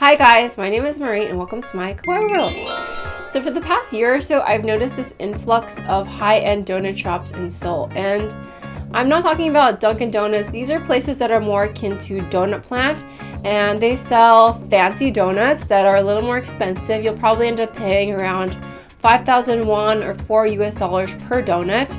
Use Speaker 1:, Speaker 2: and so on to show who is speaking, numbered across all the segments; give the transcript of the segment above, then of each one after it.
Speaker 1: Hi guys, my name is Marie and welcome to my Kawaii world. So for the past year or so, I've noticed this influx of high-end donut shops in Seoul, and I'm not talking about Dunkin' Donuts. These are places that are more akin to Donut Plant, and they sell fancy donuts that are a little more expensive. You'll probably end up paying around 5,000 won or $4 per donut,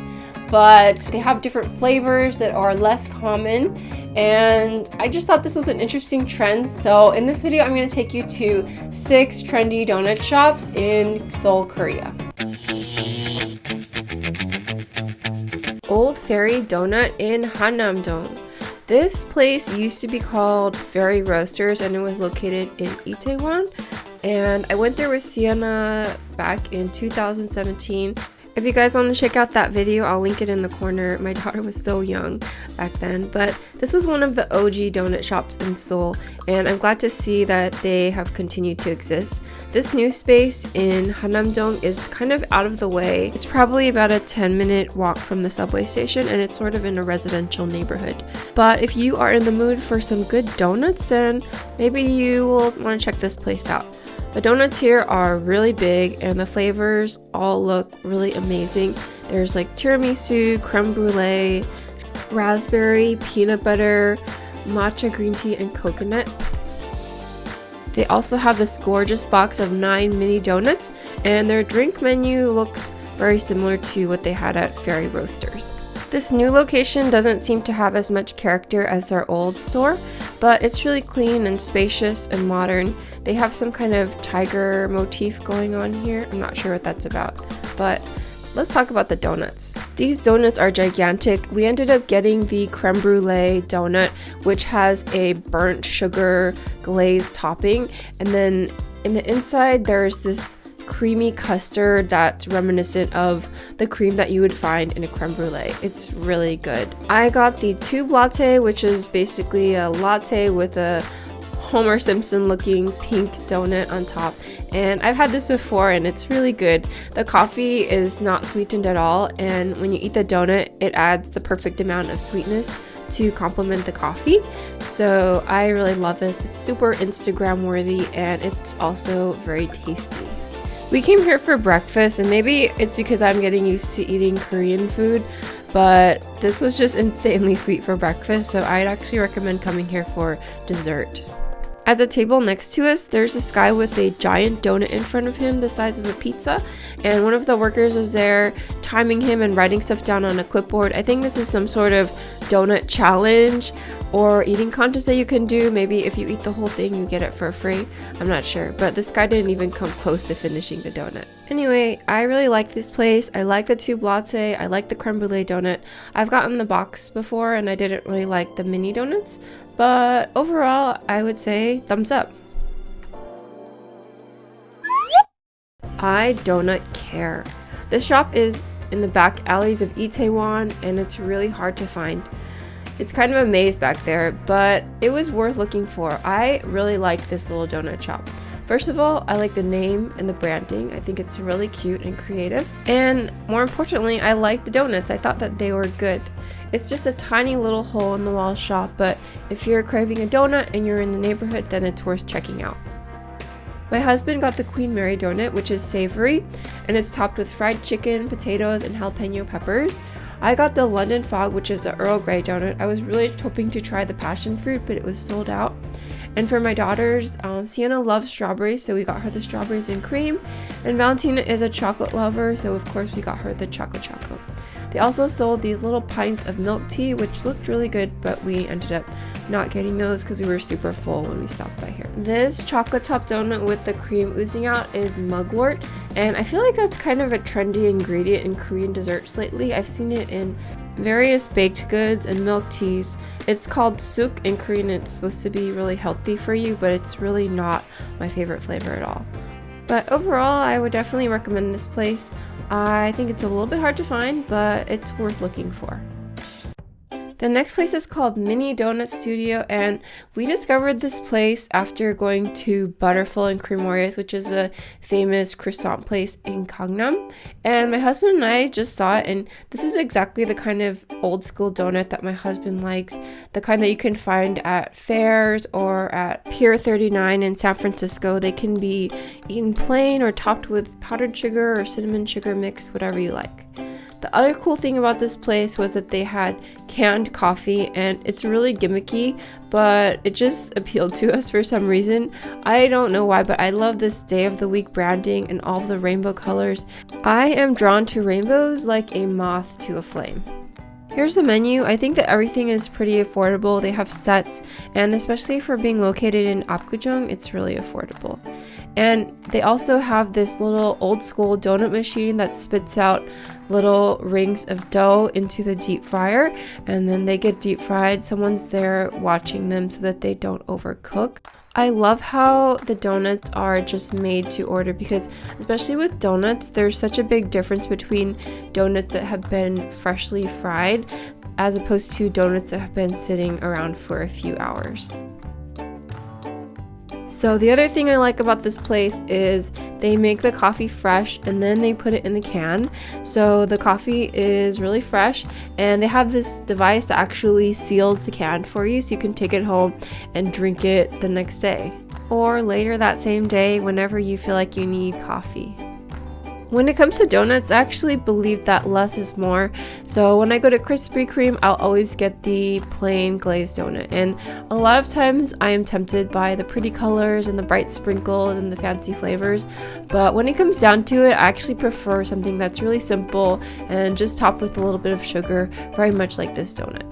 Speaker 1: but they have different flavors that are less common, and I just thought this was an interesting trend. So in this video, I'm going to take you to 6 trendy donut shops in Seoul, Korea. Old Fairy Donut in Hannam-dong. This place used to be called Fairy Roasters and it was located in Itaewon. And I went there with Sienna back in 2017. If you guys want to check out that video, I'll link it in the corner. My daughter was so young back then, but this was one of the OG donut shops in Seoul, and I'm glad to see that they have continued to exist. This new space in Hannam-dong is kind of out of the way. It's probably about a 10-minute walk from the subway station, and it's sort of in a residential neighborhood. But if you are in the mood for some good donuts, then maybe you will want to check this place out. The donuts here are really big and the flavors all look really amazing. There's like tiramisu, creme brulee, raspberry, peanut butter, matcha green tea, and coconut. They also have this gorgeous box of 9 mini donuts, and their drink menu looks very similar to what they had at Fairy Roasters. This new location doesn't seem to have as much character as their old store, but it's really clean and spacious and modern. They have some kind of tiger motif going on here. I'm not sure what that's about, but let's talk about the donuts. These donuts are gigantic. We ended up getting the creme brulee donut, which has a burnt sugar glaze topping, and then in the inside there's this creamy custard that's reminiscent of the cream that you would find in a creme brulee. It's really good. I got the tube latte, which is basically a latte with a Homer Simpson looking pink donut on top, and I've had this before and it's really good. The coffee is not sweetened at all, and when you eat the donut it adds the perfect amount of sweetness to complement the coffee. So I really love this. It's super Instagram worthy and it's also very tasty. We came here for breakfast, and maybe it's because I'm getting used to eating Korean food, but this was just insanely sweet for breakfast, so I'd actually recommend coming here for dessert. At the table next to us, there's this guy with a giant donut in front of him the size of a pizza, and one of the workers was there timing him and writing stuff down on a clipboard. I think this is some sort of donut challenge or eating contest that you can do. Maybe if you eat the whole thing you get it for free. I'm not sure, but this guy didn't even come close to finishing the donut. Anyway, I really like this place. I like the tube latte, I like the creme brulee donut. I've gotten the box before and I didn't really like the mini donuts, but overall I would say thumbs up. I don't care. This shop is in the back alleys of Itaewon and it's really hard to find. It's kind of a maze back there, but it was worth looking for. I really like this little donut shop. First of all, I like the name and the branding. I think it's really cute and creative. And more importantly, I like the donuts. I thought that they were good. It's just a tiny little hole in the wall shop, but if you're craving a donut and you're in the neighborhood, then it's worth checking out. My husband got the Queen Mary donut, which is savory, and it's topped with fried chicken, potatoes, and jalapeno peppers. I got the London Fog, which is the Earl Grey donut. I was really hoping to try the passion fruit, but it was sold out. And for my daughters, Sienna loves strawberries, so we got her the strawberries and cream. And Valentina is a chocolate lover, so of course we got her the Choco Choco. They also sold these little pints of milk tea, which looked really good, but we ended up not getting those because we were super full when we stopped by here. This chocolate top donut with the cream oozing out is mugwort, and I feel like that's kind of a trendy ingredient in Korean desserts lately. I've seen it in various baked goods and milk teas. It's called suk in Korean. It's supposed to be really healthy for you, but it's really not my favorite flavor at all. But overall, I would definitely recommend this place. I think it's a little bit hard to find, but it's worth looking for. The next place is called Mini Donut Studio, and we discovered this place after going to Butterful and Cremorius, which is a famous croissant place in Gangnam. And my husband and I just saw it, and this is exactly the kind of old school donut that my husband likes, the kind that you can find at fairs or at Pier 39 in San Francisco. They can be eaten plain or topped with powdered sugar or cinnamon sugar mix, whatever you like. The other cool thing about this place was that they had canned coffee, and it's really gimmicky, but it just appealed to us for some reason. I don't know why, but I love this day of the week branding and all of the rainbow colors. I am drawn to rainbows like a moth to a flame. Here's the menu. I think that everything is pretty affordable. They have sets, and especially for being located in Apgujeong, it's really affordable. And they also have this little old school donut machine that spits out little rings of dough into the deep fryer, and then they get deep fried. Someone's there watching them so that they don't overcook. I love how the donuts are just made to order, because especially with donuts, there's such a big difference between donuts that have been freshly fried as opposed to donuts that have been sitting around for a few hours. So the other thing I like about this place is they make the coffee fresh and then they put it in the can. So the coffee is really fresh, and they have this device that actually seals the can for you, so you can take it home and drink it the next day or later that same day whenever you feel like you need coffee. When it comes to donuts, I actually believe that less is more. So when I go to Krispy Kreme, I'll always get the plain glazed donut. And a lot of times I am tempted by the pretty colors and the bright sprinkles and the fancy flavors. But when it comes down to it, I actually prefer something that's really simple and just topped with a little bit of sugar, very much like this donut.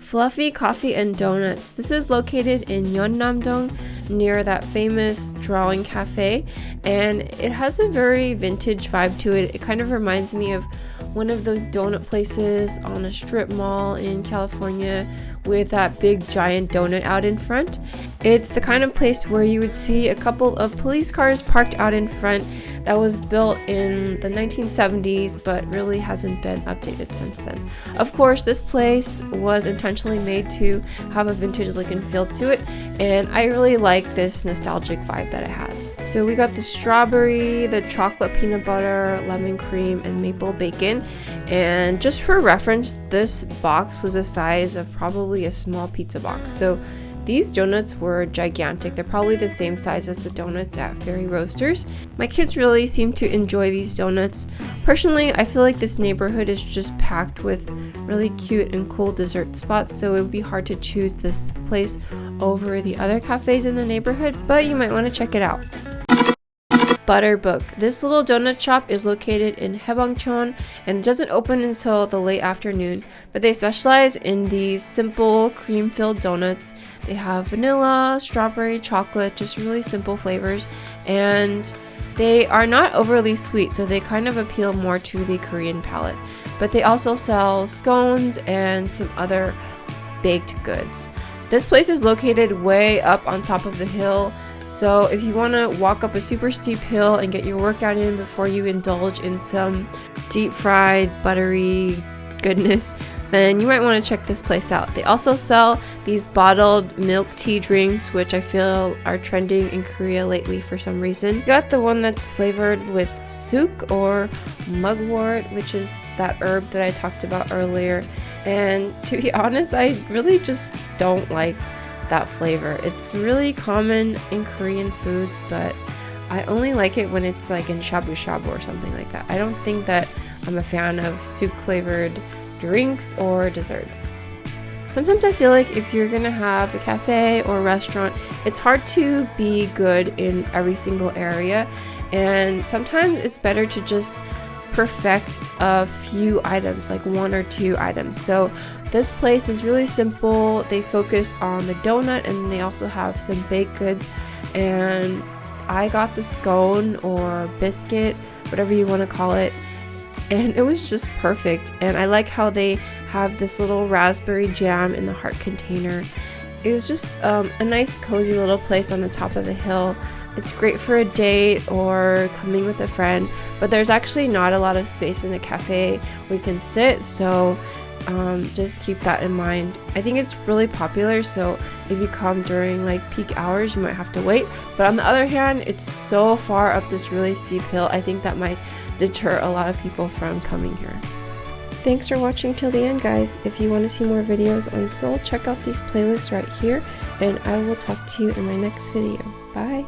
Speaker 1: Fluffy Coffee and Donuts. This is located in Yeonnam-dong, near that famous drawing cafe, and it has a very vintage vibe to it. It kind of reminds me of one of those donut places on a strip mall in California with that big giant donut out in front. It's the kind of place where you would see a couple of police cars parked out in front. That was built in the 1970s, but really hasn't been updated since then. Of course, this place was intentionally made to have a vintage look and feel to it, and I really like this nostalgic vibe that it has. So we got the strawberry, the chocolate peanut butter, lemon cream, and maple bacon. And just for reference, this box was the size of probably a small pizza box. So these donuts were gigantic. They're probably the same size as the donuts at Fairy Roasters. My kids really seem to enjoy these donuts. Personally, I feel like this neighborhood is just packed with really cute and cool dessert spots, so it would be hard to choose this place over the other cafes in the neighborhood, but you might want to check it out. Butterbook. This little donut shop is located in Haebangchon, and it doesn't open until the late afternoon, but they specialize in these simple cream-filled donuts. They have vanilla, strawberry, chocolate, just really simple flavors, and they are not overly sweet, so they kind of appeal more to the Korean palate. But they also sell scones and some other baked goods. This place is located way up on top of the hill, so if you want to walk up a super steep hill and get your workout in before you indulge in some deep fried buttery goodness, then you might want to check this place out. They also sell these bottled milk tea drinks, which I feel are trending in Korea lately for some reason. Got the one that's flavored with suk or mugwort, which is that herb that I talked about earlier. And to be honest, I really just don't like that flavor. It's really common in Korean foods, but I only like it when it's like in shabu shabu or something like that. I don't think that I'm a fan of soup flavored drinks or desserts. Sometimes I feel like if you're gonna have a cafe or a restaurant, it's hard to be good in every single area, and sometimes it's better to just perfect a few items, like one or two items. So this place is really simple. They focus on the donut, and they also have some baked goods, and I got the scone or biscuit, whatever you want to call it, and it was just perfect. And I like how they have this little raspberry jam in the heart container. It was just a nice cozy little place on the top of the hill. It's great for a date or coming with a friend, but there's actually not a lot of space in the cafe where you can sit, so just keep that in mind. I think it's really popular, so if you come during like peak hours, you might have to wait. But on the other hand, it's so far up this really steep hill, I think that might deter a lot of people from coming here. Thanks for watching till the end, guys. If you want to see more videos on Seoul, check out these playlists right here, and I will talk to you in my next video. Bye!